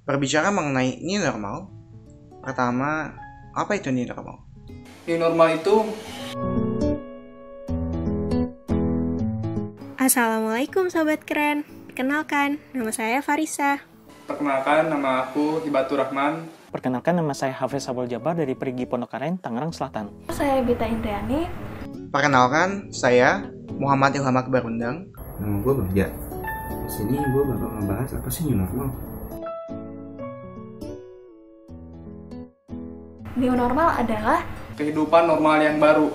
Berbicara mengenai new normal, pertama, apa itu new normal? New normal itu Assalamualaikum Sobat Keren. Kenalkan, nama saya Farisa. perkenalkan, nama aku Hibatur Rahman. Perkenalkan, nama saya Hafiz Abul Jabar dari Perigi Pondok Aren, Tangerang Selatan. Saya Bita Indriani. Perkenalkan, saya Muhammad Ilham Akbar Undang. Nama gue Bagja. Di sini gue bakal ngebahas apa sih new normal. New normal adalah Kehidupan normal yang baru.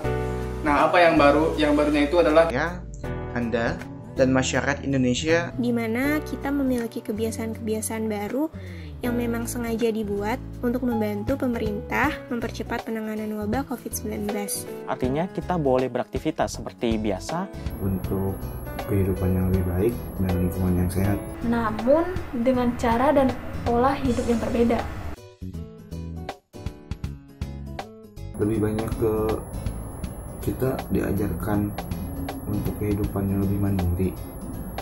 Nah, apa yang baru? Yang barunya itu adalah Ya, Anda dan masyarakat Indonesia di mana kita memiliki kebiasaan-kebiasaan baru yang memang sengaja dibuat untuk membantu pemerintah mempercepat penanganan wabah COVID-19. Artinya kita boleh beraktivitas seperti biasa. Untuk kehidupan yang lebih baik dan lingkungan yang sehat. namun dengan cara dan pola hidup yang berbeda. Lebih banyak ke kita diajarkan untuk kehidupan yang lebih mandiri.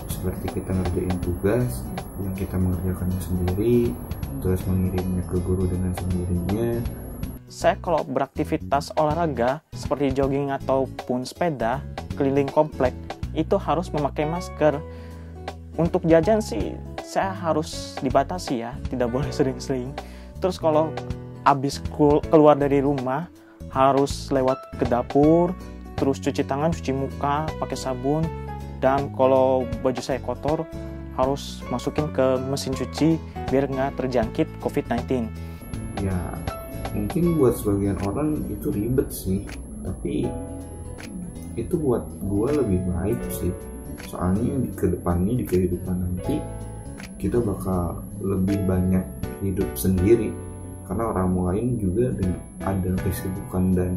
Seperti kita ngerjain tugas yang kita mengerjakannya sendiri, terus mengirimnya ke guru dengan sendirinya. Saya kalau beraktivitas olahraga seperti jogging ataupun sepeda keliling komplek itu harus memakai masker. Untuk jajan sih saya harus dibatasi ya, tidak boleh sering-sering. Terus kalau habis keluar dari rumah harus lewat ke dapur, terus cuci tangan, cuci muka pakai sabun, dan kalau baju saya kotor harus masukin ke mesin cuci biar nggak terjangkit COVID-19. Ya, mungkin buat sebagian orang itu ribet sih, tapi itu buat gue lebih baik sih. Soalnya di kedepannya, di kehidupan nanti kita bakal lebih banyak hidup sendiri, karena orang lain juga ada kesibukan dan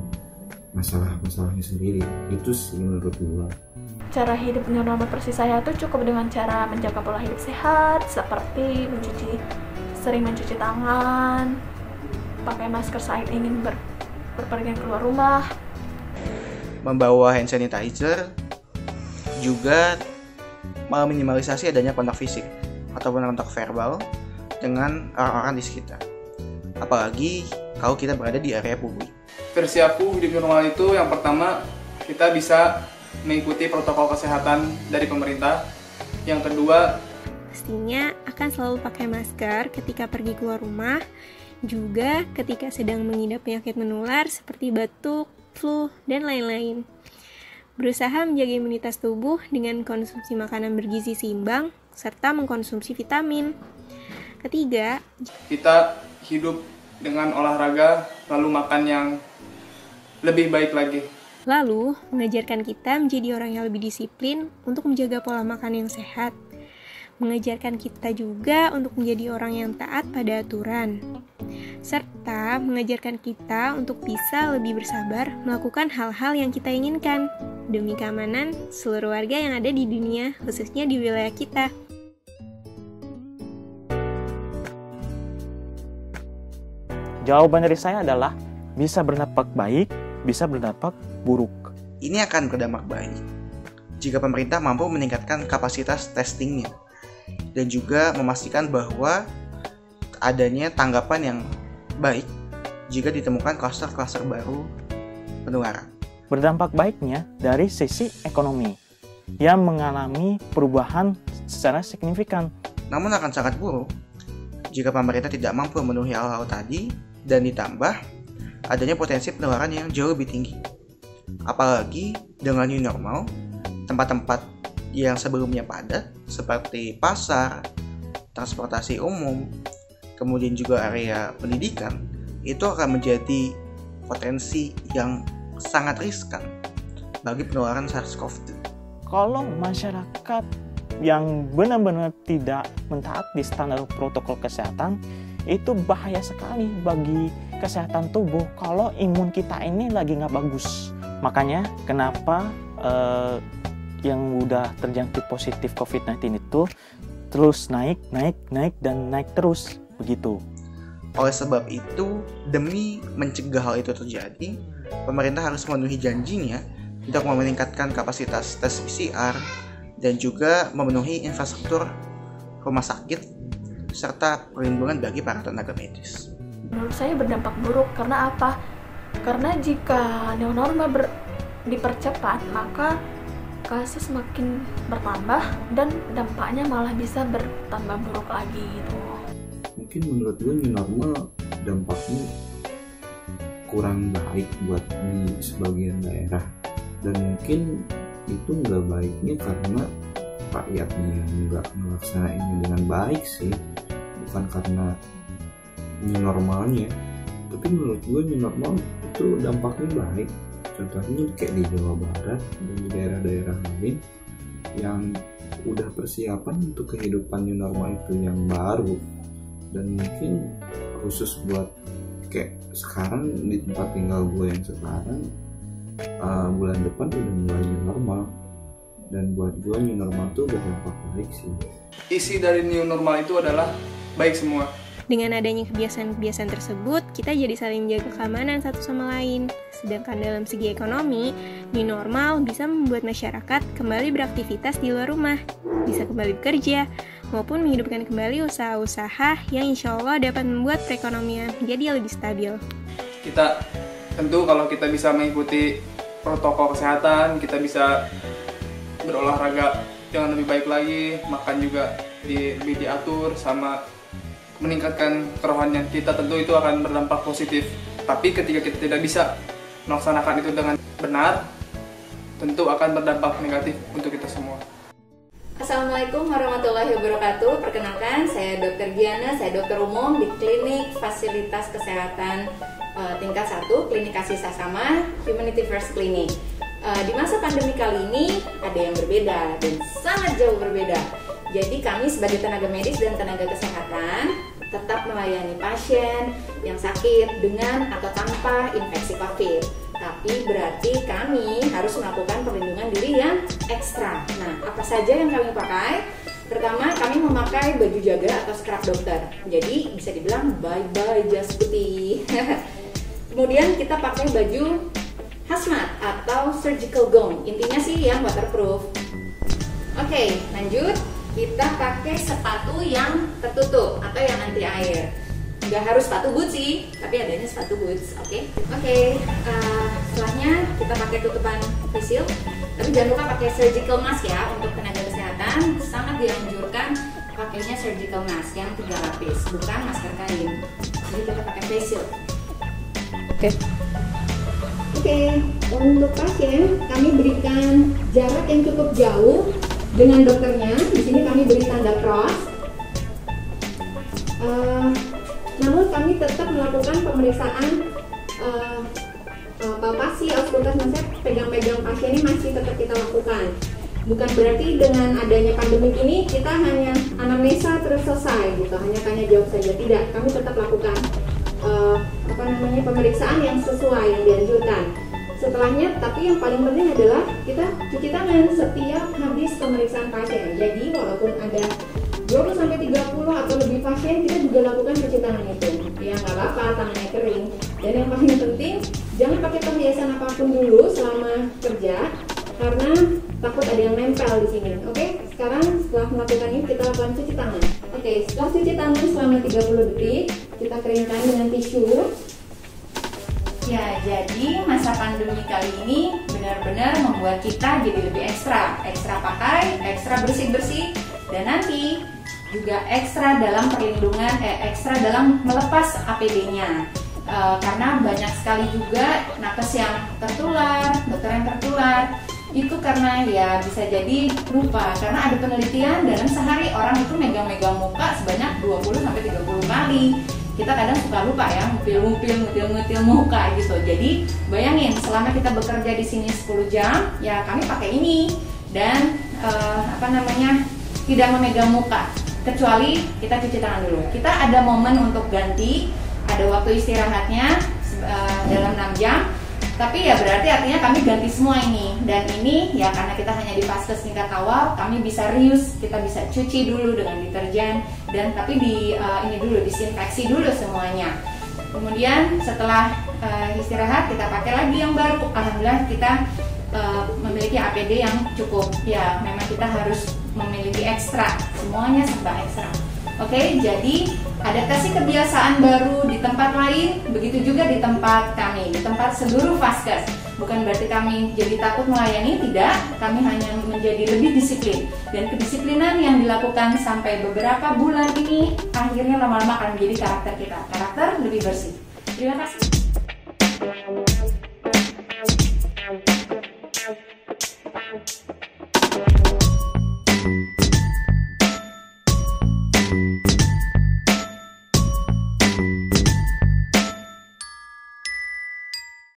masalah-masalahnya sendiri. Itu sih menurut gue. Cara hidup new normal versi saya tuh cukup dengan cara menjaga pola hidup sehat, seperti sering mencuci tangan, pakai masker saat ingin berpergian keluar rumah, membawa hand sanitizer, juga meminimalisasi adanya kontak fisik ataupun kontak verbal dengan orang-orang di sekitar. Apalagi kalau kita berada di area publik. versi aku hidup normal itu yang pertama kita bisa mengikuti protokol kesehatan dari pemerintah. Yang kedua, Pastinya akan selalu pakai masker ketika pergi keluar rumah, juga ketika sedang mengidap penyakit menular seperti batuk, flu, dan lain-lain. Berusaha menjaga imunitas tubuh dengan konsumsi makanan bergizi seimbang, serta mengkonsumsi vitamin. Ketiga, kita hidup dengan olahraga lalu makan yang lebih baik lagi. lalu mengajarkan kita menjadi orang yang lebih disiplin untuk menjaga pola makan yang sehat. Mengajarkan kita juga untuk menjadi orang yang taat pada aturan. Serta mengajarkan kita untuk bisa lebih bersabar melakukan hal-hal yang kita inginkan demi keamanan seluruh warga yang ada di dunia, khususnya di wilayah kita. Jawaban dari saya adalah bisa berdampak baik, bisa berdampak buruk. Ini akan berdampak baik jika pemerintah mampu meningkatkan kapasitas testingnya dan juga memastikan bahwa adanya tanggapan yang baik jika ditemukan klaster-klaster baru penularan. Berdampak baiknya dari sisi ekonomi yang mengalami perubahan secara signifikan. Namun akan sangat buruk jika pemerintah tidak mampu memenuhi hal-hal tadi dan ditambah adanya potensi penularan yang jauh lebih tinggi. Apalagi dengan new normal, tempat-tempat yang sebelumnya padat seperti pasar, transportasi umum, kemudian juga area pendidikan, itu akan menjadi potensi yang sangat riskan bagi penularan SARS-CoV-2. Kalau masyarakat yang benar-benar tidak mentaati standar protokol kesehatan, itu bahaya sekali bagi kesehatan tubuh kalau imun kita ini lagi nggak bagus. Makanya kenapa yang udah terjangkit positif COVID-19 itu terus naik terus begitu. Oleh sebab itu, demi mencegah hal itu terjadi, pemerintah harus memenuhi janjinya untuk meningkatkan kapasitas tes PCR dan juga memenuhi infrastruktur rumah sakit serta perlindungan bagi para tenaga medis. Menurut saya berdampak buruk. Karena apa? Karena jika new normal dipercepat, maka kasus makin bertambah dan dampaknya malah bisa bertambah buruk lagi gitu. Mungkin menurut gue new normal dampaknya kurang baik buat di sebagian daerah, dan mungkin itu nggak baiknya karena rakyatnya yang nggak melaksanainnya dengan baik sih, bukan karena new normalnya. Tapi menurut gue new normal itu dampaknya baik. Contohnya kayak di Jawa Barat dan di daerah-daerah lain yang udah persiapan untuk kehidupan new normal itu yang baru, dan mungkin khusus buat kayak sekarang di tempat tinggal gue yang sekarang, bulan depan udah mulai new normal, dan buat gue new normal tuh berdampak baik sih. Isi dari new normal itu adalah baik semua. Dengan adanya kebiasaan-kebiasaan tersebut, kita jadi saling menjaga keamanan satu sama lain. Sedangkan dalam segi ekonomi, new normal bisa membuat masyarakat kembali beraktivitas di luar rumah, bisa kembali bekerja, maupun menghidupkan kembali usaha-usaha yang insya Allah dapat membuat perekonomian menjadi lebih stabil. Kita tentu kalau kita bisa mengikuti protokol kesehatan, kita bisa berolahraga dengan lebih baik lagi, makan juga lebih diatur, sama meningkatkan kerohanian kita, tentu itu akan berdampak positif. Tapi ketika kita tidak bisa melaksanakan itu dengan benar, tentu akan berdampak negatif untuk kita semua. Assalamualaikum warahmatullahi wabarakatuh. Perkenalkan, saya Dr. Giana, saya dokter umum di Klinik Fasilitas Kesehatan tingkat 1, Klinik Kasih Sasama, Humanity First Clinic. Di masa pandemi kali ini ada yang berbeda dan sangat jauh berbeda. Jadi kami sebagai tenaga medis dan tenaga kesehatan tetap melayani pasien yang sakit dengan atau tanpa infeksi COVID. Tapi berarti kami harus melakukan perlindungan diri yang ekstra. Nah, apa saja yang kami pakai? Pertama, kami memakai baju jaga atau scrub dokter. Jadi bisa dibilang bye-bye jas putih. Kemudian kita pakai baju hazmat atau surgical gown. Intinya sih yang waterproof. Oke, lanjut. Kita pakai sepatu yang tertutup atau yang anti air. Nggak harus sepatu boots sih, tapi adanya sepatu boots. Oke. Setelahnya kita pakai tutupan face shield. Tapi jangan lupa pakai surgical mask ya. Untuk tenaga kesehatan sangat dianjurkan pakainya surgical mask yang 3 lapis, bukan masker kain. Jadi kita pakai face shield. Oke, untuk pasien kami berikan jarak yang cukup jauh dengan dokternya. Di sini kami beri tanda cross. Namun kami tetap melakukan pemeriksaan palpasi, auskultas, maksudnya pegang-pegang pasien ini masih tetap kita lakukan. Bukan berarti dengan adanya pandemi ini kita hanya anamnesa terus selesai gitu, hanya tanya jawab saja. Tidak, kami tetap lakukan pemeriksaan yang sesuai yang dianjurkan. Setelahnya, tapi yang paling penting adalah kita cuci tangan setiap habis pemeriksaan pasien. Jadi walaupun ada 20-30 atau lebih pasien, kita juga lakukan cuci tangan itu. Ya nggak apa-apa, tangannya kering. Dan yang paling penting, jangan pakai perhiasan apapun dulu selama kerja, karena takut ada yang nempel di sini. Oke, sekarang setelah melakukan ini kita lakukan cuci tangan. Oke, setelah cuci tangan selama 30 detik, kita keringkan dengan tisu. Ya, jadi masa pandemi kali ini benar-benar membuat kita jadi lebih ekstra pakai, ekstra bersih-bersih, dan nanti juga ekstra dalam perlindungan, ekstra dalam melepas APD-nya. Karena banyak sekali juga nakes yang tertular, dokter yang tertular, itu karena ya bisa jadi lupa, karena ada penelitian dalam sehari orang itu megang-megang muka sebanyak 20-30 kali. Kita kadang suka lupa ya, ngutil-ngutil muka gitu. Jadi bayangin, selama kita bekerja di sini 10 jam, ya kami pakai ini dan tidak memegang muka, kecuali kita cuci tangan dulu. Kita ada momen untuk ganti, ada waktu istirahatnya dalam 6 jam. Tapi ya berarti artinya kami ganti semua ini. Dan ini ya karena kita hanya di vaskes tingkat awal, kami bisa reuse, kita bisa cuci dulu dengan deterjen, dan tapi disinfeksi dulu semuanya. Kemudian setelah istirahat kita pakai lagi yang baru. Alhamdulillah kita memiliki APD yang cukup. Ya memang kita harus memiliki ekstra, semuanya serba ekstra. Oke, jadi adaptasi kebiasaan baru di tempat lain, begitu juga di tempat kami, di tempat seluruh Vaskes. Bukan berarti kami jadi takut melayani, tidak. Kami hanya menjadi lebih disiplin. Dan kedisiplinan yang dilakukan sampai beberapa bulan ini, akhirnya lama-lama akan menjadi karakter kita. Karakter lebih bersih. Terima kasih.